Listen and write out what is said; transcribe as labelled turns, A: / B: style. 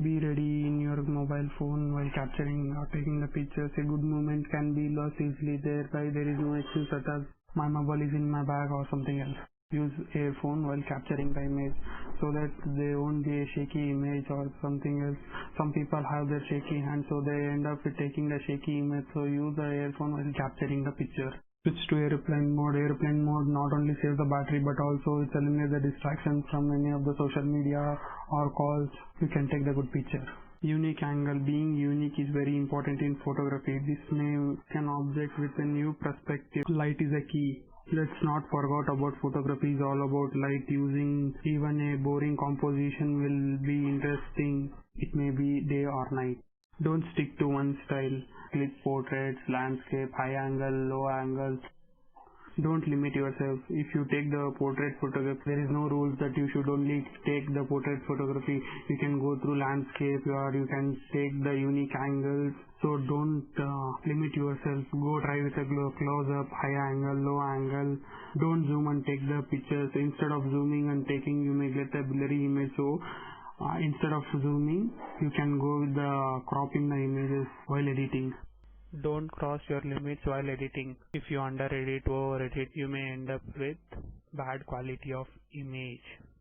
A: Be ready in your mobile phone while capturing or taking the pictures. A good moment can be lost easily, thereby there is no excuse such as my mobile is in my bag or something else. Use a phone while capturing the image so that they won't be a shaky image or something else. Some people have their shaky hands, so they end up with taking the shaky image, so use the earphone while capturing the picture. Switch to airplane mode. Airplane mode not only saves the battery but also it eliminates the distractions from any of the social media or calls. You can take the good picture. Unique angle. Being unique is very important in photography. This makes an object with a new perspective. Light is a key. Let's not forget about photography is all about light. Using even a boring composition will be interesting. It may be day or night. Don't stick to one style. Click portraits, landscape, high angle, low angle. Don't limit yourself. If you take the portrait photography, there is no rules that you should only take the portrait photography. You can go through landscape or you can take the unique angles. So don't limit yourself. Go try with a close up, high angle, low angle. Don't zoom and take the pictures. Instead of zooming and taking, you may get a blurry image. So instead of zooming, you can go with the cropping the images while editing. Don't cross your limits while editing. If you under edit, over edit, you may end up with bad quality of image.